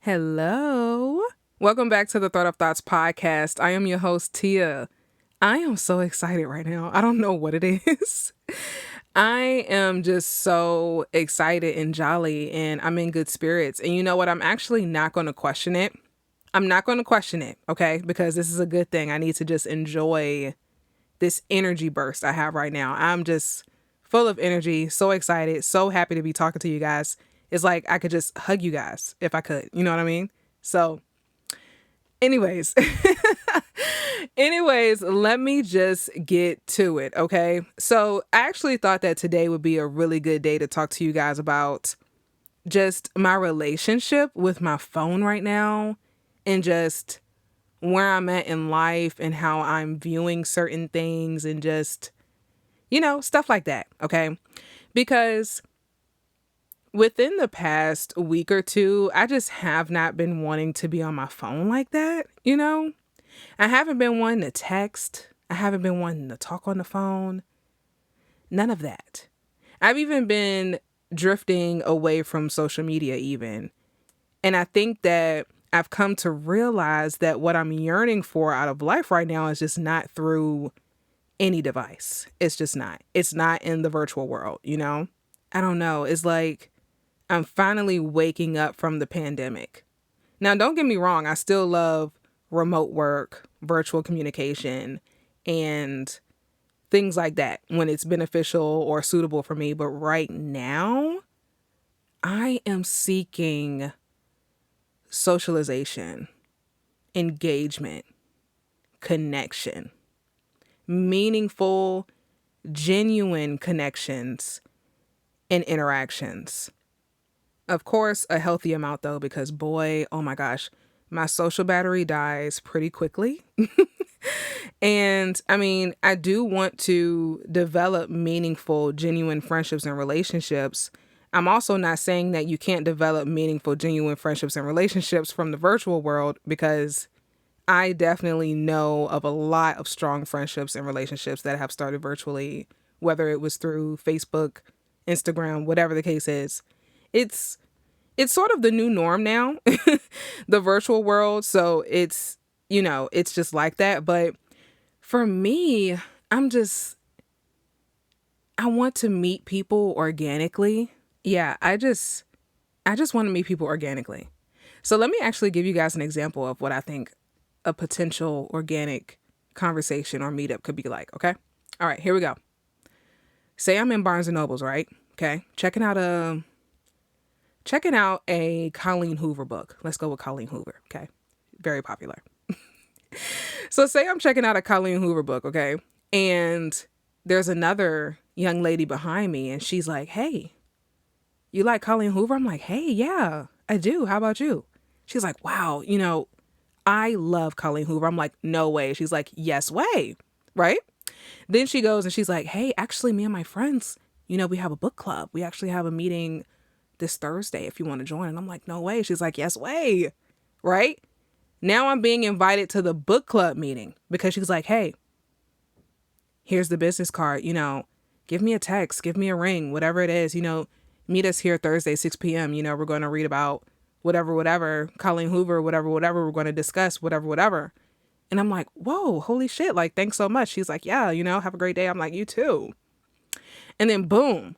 Hello. Welcome back to the Thought of Thoughts podcast. I am your host, Tia. I am so excited right now. I don't know what it is. I am just so excited and jolly, and I'm in good spirits. And you know what? I'm actually not going to question it. I'm not going to question it, okay? Because this is a good thing. I need to just enjoy this energy burst I have right now. I'm just full of energy, so excited, so happy to be talking to you guys. It's like I could just hug you guys if I could. You know what I mean? So, anyways, let me just get to it, okay? So, I actually thought that today would be a really good day to talk to you guys about just my relationship with my phone right now and just where I'm at in life and how I'm viewing certain things and just, stuff like that, okay? Because within the past week or two, I just have not been wanting to be on my phone like that, I haven't been wanting to text. I haven't been wanting to talk on the phone. None of that. I've even been drifting away from social media even. And I think that I've come to realize that what I'm yearning for out of life right now is just not through any device. It's just not. It's not in the virtual world, I don't know. It's like I'm finally waking up from the pandemic. Now, don't get me wrong. I still love remote work, virtual communication, and things like that when it's beneficial or suitable for me. But right now, I am seeking socialization, engagement, connection, meaningful, genuine connections and interactions. Of course, a healthy amount though, because boy, oh my gosh, my social battery dies pretty quickly. And I mean, I do want to develop meaningful, genuine friendships and relationships. I'm also not saying that you can't develop meaningful, genuine friendships and relationships from the virtual world, because I definitely know of a lot of strong friendships and relationships that have started virtually, whether it was through Facebook, Instagram, whatever the case is. It's sort of the new norm now, the virtual world. So it's just like that. But for me, I want to meet people organically. Yeah, I just want to meet people organically. So let me actually give you guys an example of what I think a potential organic conversation or meetup could be like, okay? All right, here we go. Say I'm in Barnes and Nobles, right? Okay. Checking out a Colleen Hoover book. Let's go with Colleen Hoover, okay? Very popular. So say I'm checking out a Colleen Hoover book, okay? And there's another young lady behind me and she's like, "Hey, you like Colleen Hoover?" I'm like, "Hey, yeah, I do. How about you?" She's like, "Wow, I love Colleen Hoover." I'm like, "No way." She's like, "Yes way." Right? Then she goes and she's like, "Hey, actually me and my friends, we have a book club. We actually have a meeting this Thursday if you want to join." And I'm like, "No way." She's like, "Yes way." Right? Now I'm being invited to the book club meeting because she's like, "Hey, here's the business card, give me a text, give me a ring, whatever it is, meet us here Thursday, 6 p.m. We're going to read about whatever, Colleen Hoover, whatever, we're going to discuss, whatever. And I'm like, "Whoa, holy shit. Like, thanks so much." She's like, "Yeah, have a great day." I'm like, "You too." And then boom,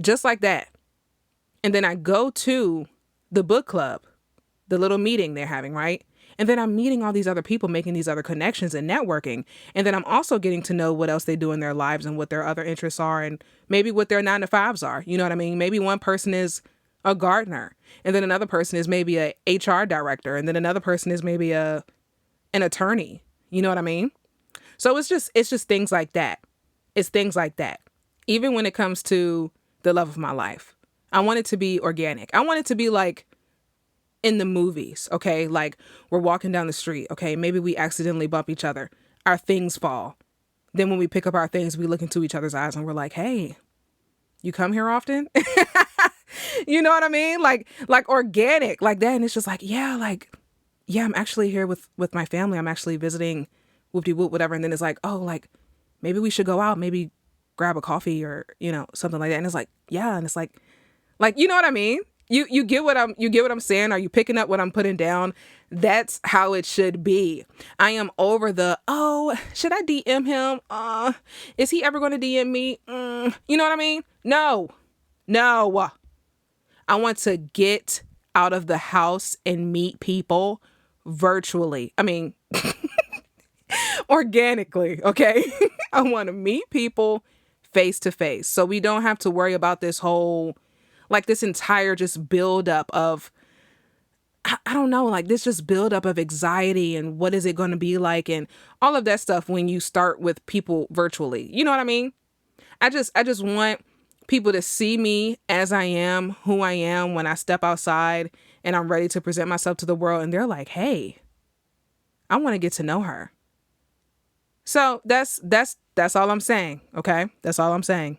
just like that. And then I go to the book club, the little meeting they're having, right? And then I'm meeting all these other people, making these other connections and networking. And then I'm also getting to know what else they do in their lives and what their other interests are and maybe what their 9-to-5s are. You know what I mean? Maybe one person is a gardener and then another person is maybe a HR director and then another person is maybe an attorney. You know what I mean? So it's just things like that. It's things like that. Even when it comes to the love of my life, I want it to be organic. I want it to be like in the movies, okay? Like we're walking down the street, okay? Maybe we accidentally bump each other. Our things fall. Then when we pick up our things, we look into each other's eyes and we're like, "Hey, you come here often?" You know what I mean? Like organic, like that. And it's just like, yeah, I'm actually here with my family. I'm actually visiting whoop-de-whoop, whatever. And then it's like, oh, like maybe we should go out, maybe grab a coffee or, something like that. And it's like, yeah. And it's like, you know what I mean? You get what I'm saying? Are you picking up what I'm putting down? That's how it should be. I am over the, oh, should I DM him? Is he ever going to DM me? You know what I mean? No. No. I want to get out of the house and meet people virtually. I mean, organically, okay? I want to meet people face to face. So we don't have to worry about this whole, like this entire just buildup of, I don't know, like this just buildup of anxiety and what is it going to be like and all of that stuff when you start with people virtually. You know what I mean? I just want people to see me as I am, who I am when I step outside and I'm ready to present myself to the world. And they're like, hey, I want to get to know her. So that's all I'm saying. Okay. That's all I'm saying.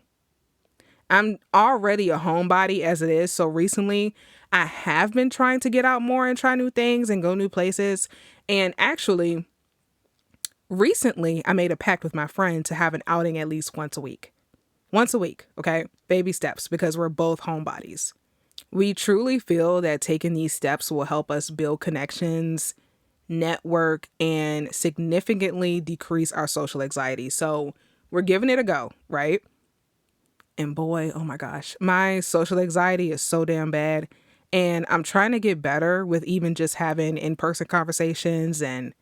I'm already a homebody as it is. So recently I have been trying to get out more and try new things and go new places. And actually, recently I made a pact with my friend to have an outing at least once a week. Once a week, okay? Baby steps, because we're both homebodies. We truly feel that taking these steps will help us build connections, network, and significantly decrease our social anxiety. So we're giving it a go, right? And boy, oh my gosh, my social anxiety is so damn bad. And I'm trying to get better with even just having in-person conversations and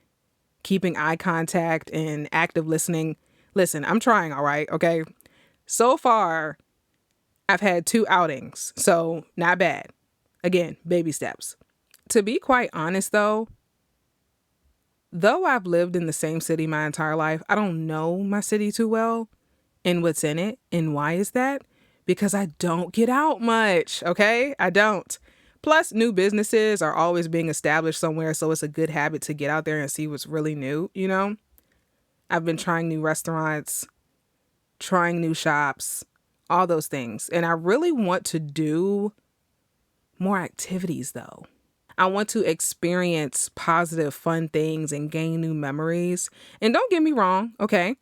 keeping eye contact and active listening. Listen, I'm trying, all right, okay? So far, I've had 2 outings, so not bad. Again, baby steps. To be quite honest, though I've lived in the same city my entire life, I don't know my city too well and what's in it. And why is that? Because I don't get out much, okay? I don't. Plus, new businesses are always being established somewhere, so it's a good habit to get out there and see what's really new, you know? I've been trying new restaurants, trying new shops, all those things. And I really want to do more activities though. I want to experience positive, fun things and gain new memories. And don't get me wrong, okay?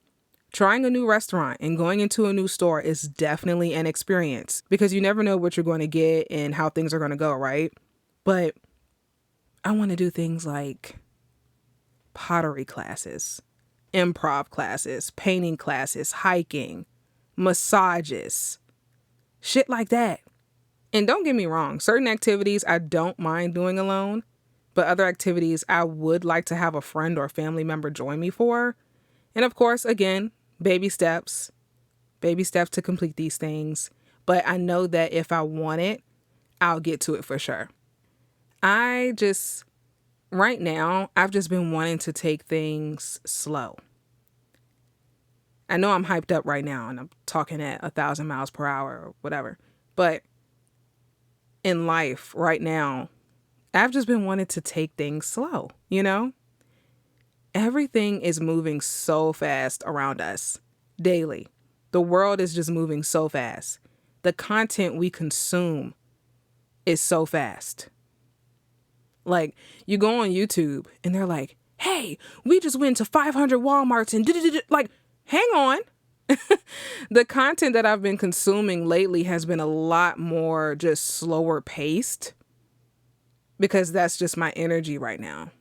Trying a new restaurant and going into a new store is definitely an experience because you never know what you're going to get and how things are going to go, right? But I want to do things like pottery classes, improv classes, painting classes, hiking, massages, shit like that. And don't get me wrong, certain activities I don't mind doing alone, but other activities I would like to have a friend or family member join me for. And of course, again, baby steps to complete these things. But I know that if I want it, I'll get to it for sure. Right now, I've just been wanting to take things slow. I know I'm hyped up right now and I'm talking at 1,000 miles per hour or whatever. But in life right now, I've just been wanting to take things slow, you know? Everything is moving so fast around us daily. The world is just moving so fast. The content we consume is so fast. Like, you go on YouTube and they're like, hey, we just went to 500 Walmarts and like, hang on. The content that I've been consuming lately has been a lot more just slower paced because that's just my energy right now.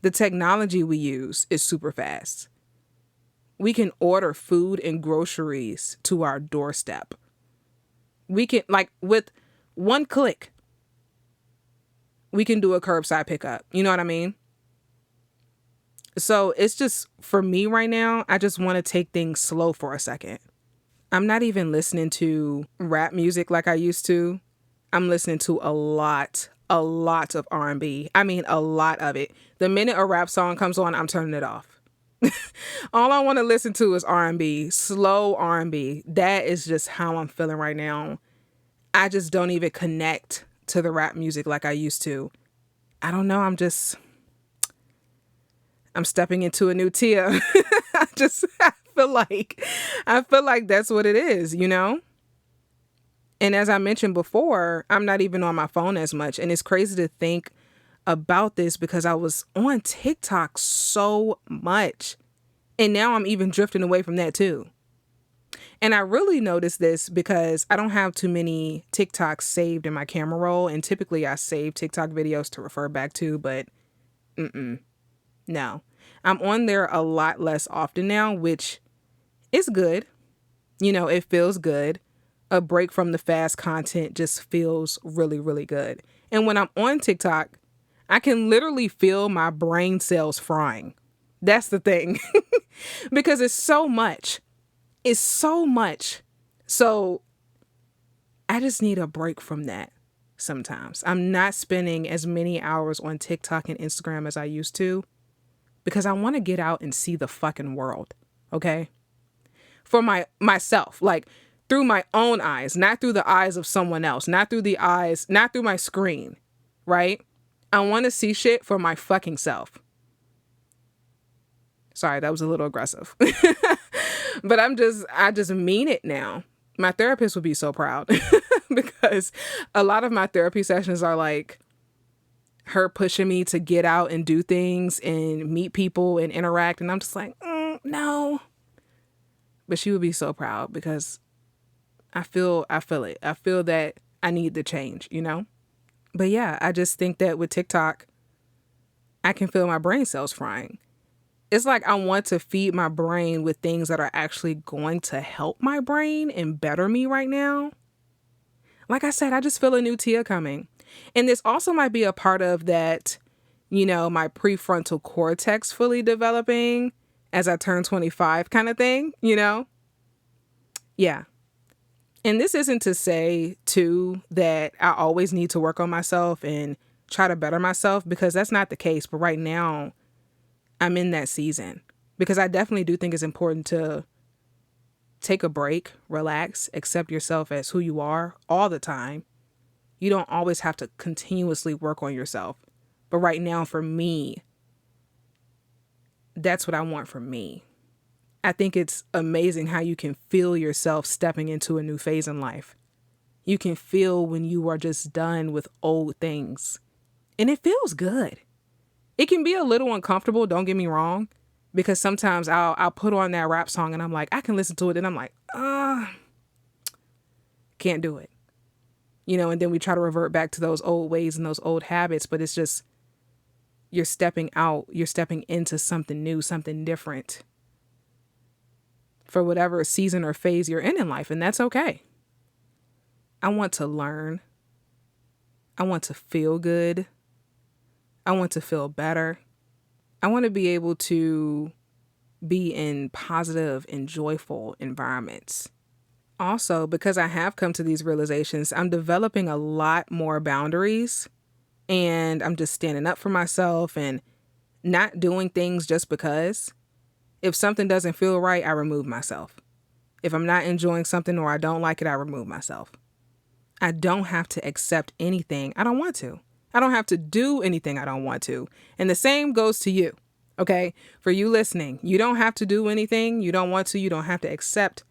The technology we use is super fast. We can order food and groceries to our doorstep. We can, like, with one click, we can do a curbside pickup. You know what I mean? So it's just, for me right now, I just want to take things slow for a second. I'm not even listening to rap music like I used to. I'm listening to a lot of R&B. I mean, a lot of it. The minute a rap song comes on, I'm turning it off. All I want to listen to is R&B, slow R&B. That is just how I'm feeling right now. I just don't even connect to the rap music like I used to. I don't know. I'm stepping into a new tier. I feel like that's what it is, you know? And as I mentioned before, I'm not even on my phone as much. And it's crazy to think about this because I was on TikTok so much. And now I'm even drifting away from that too. And I really noticed this because I don't have too many TikToks saved in my camera roll. And typically I save TikTok videos to refer back to, but no. I'm on there a lot less often now, which is good. It feels good. A break from the fast content just feels really, really good. And when I'm on TikTok, I can literally feel my brain cells frying. That's the thing. Because it's so much. It's so much. So I just need a break from that sometimes. I'm not spending as many hours on TikTok and Instagram as I used to because I want to get out and see the fucking world. Okay? For myself, like through my own eyes, not through the eyes of someone else, not through my screen, right? I want to see shit for my fucking self. Sorry, that was a little aggressive. But I just mean it now. My therapist would be so proud because a lot of my therapy sessions are like her pushing me to get out and do things and meet people and interact. And I'm just like, no. But she would be so proud because I feel it. I feel that I need the change, But yeah, I just think that with TikTok, I can feel my brain cells frying. It's like I want to feed my brain with things that are actually going to help my brain and better me right now. Like I said, I just feel a new Tia coming. And this also might be a part of that, my prefrontal cortex fully developing as I turn 25 kind of thing, Yeah. And this isn't to say, too, that I always need to work on myself and try to better myself, because that's not the case. But right now, I'm in that season because I definitely do think it's important to take a break, relax, accept yourself as who you are all the time. You don't always have to continuously work on yourself. But right now, for me, that's what I want for me. I think it's amazing how you can feel yourself stepping into a new phase in life. You can feel when you are just done with old things. And it feels good. It can be a little uncomfortable, don't get me wrong, because sometimes I'll put on that rap song and I'm like, I can listen to it, and I'm like, can't do it. And then we try to revert back to those old ways and those old habits, but it's just, you're stepping out, you're stepping into something new, something different for whatever season or phase you're in life, and that's okay. I want to learn. I want to feel good. I want to feel better. I want to be able to be in positive and joyful environments. Also, because I have come to these realizations, I'm developing a lot more boundaries, and I'm just standing up for myself and not doing things just because. If something doesn't feel right, I remove myself. If I'm not enjoying something or I don't like it, I remove myself. I don't have to accept anything I don't want to. I don't have to do anything I don't want to. And the same goes to you, okay? For you listening, you don't have to do anything you don't want to. You don't have to accept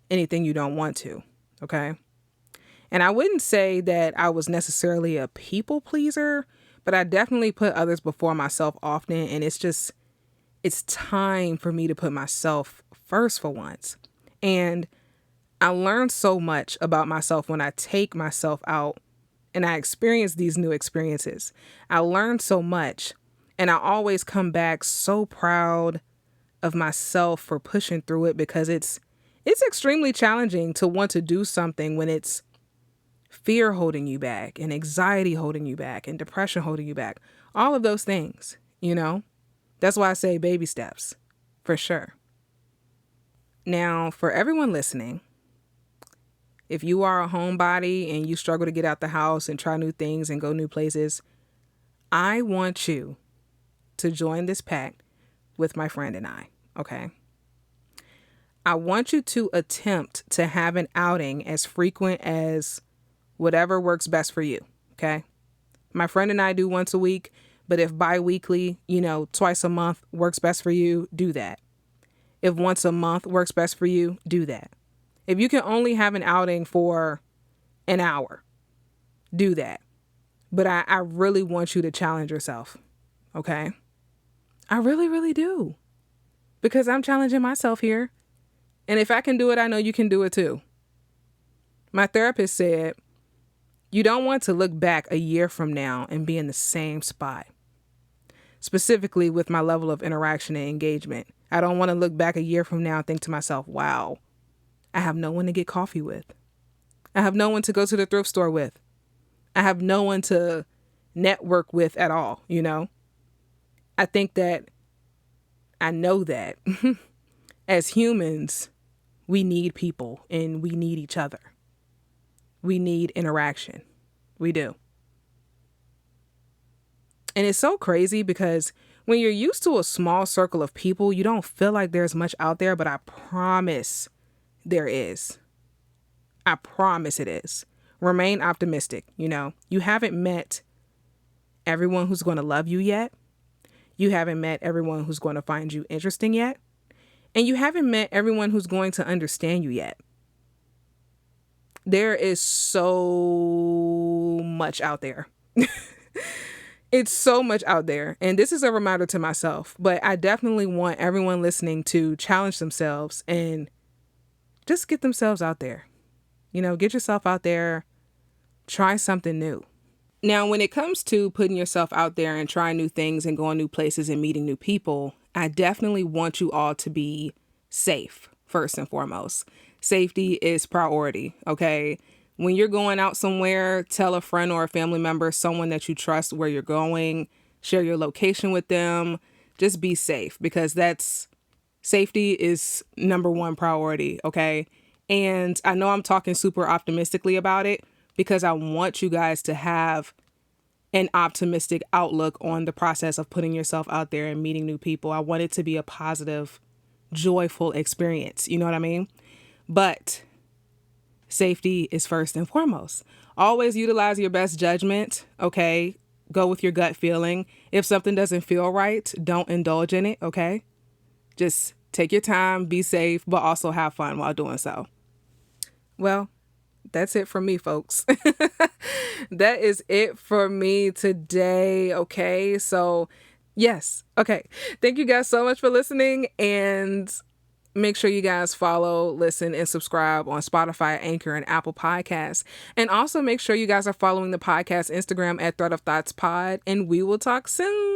anything you don't want to, okay? And I wouldn't say that I was necessarily a people pleaser, but I definitely put others before myself often. And it's time for me to put myself first for once. And I learned so much about myself when I take myself out and I experience these new experiences. I learned so much, and I always come back so proud of myself for pushing through it, because it's extremely challenging to want to do something when it's fear holding you back and anxiety holding you back and depression holding you back. All of those things, That's why I say baby steps, for sure. Now, for everyone listening, if you are a homebody and you struggle to get out the house and try new things and go new places, I want you to join this pact with my friend and I, okay? I want you to attempt to have an outing as frequent as whatever works best for you, okay? My friend and I do once a week, but if bi-weekly, twice a month works best for you, do that. If once a month works best for you, do that. If you can only have an outing for an hour, do that. But I really want you to challenge yourself, okay? I really, really do. Because I'm challenging myself here. And if I can do it, I know you can do it too. My therapist said, you don't want to look back a year from now and be in the same spot. Specifically with my level of interaction and engagement. I don't want to look back a year from now and think to myself, wow, I have no one to get coffee with. I have no one to go to the thrift store with. I have no one to network with at all, you know? I think that I know that as humans, we need people and we need each other. We need interaction. We do. And it's so crazy because when you're used to a small circle of people, you don't feel like there's much out there, but I promise there is. I promise it is. Remain optimistic. You know, you haven't met everyone who's going to love you yet. You haven't met everyone who's going to find you interesting yet. And you haven't met everyone who's going to understand you yet. There is so much out there. It's so much out there. And this is a reminder to myself, but I definitely want everyone listening to challenge themselves and just get themselves out there. You know, get yourself out there, try something new. Now, when it comes to putting yourself out there and trying new things and going new places and meeting new people, I definitely want you all to be safe, first and foremost. Safety is priority, okay? When you're going out somewhere, tell a friend or a family member, someone that you trust where you're going, share your location with them. Just be safe because safety is number one priority, okay? And I know I'm talking super optimistically about it because I want you guys to have an optimistic outlook on the process of putting yourself out there and meeting new people. I want it to be a positive, joyful experience. You know what I mean? But safety is first and foremost. Always utilize your best judgment, okay? Go with your gut feeling. If something doesn't feel right, don't indulge in it, okay? Just take your time, be safe, but also have fun while doing so. Well, that's it for me, folks. That is it for me today, okay? So, yes, okay. Thank you guys so much for listening, and make sure you guys follow, listen, and subscribe on Spotify, Anchor, and Apple Podcasts. And also make sure you guys are following the podcast Instagram at Thread of Thoughts Pod, and we will talk soon.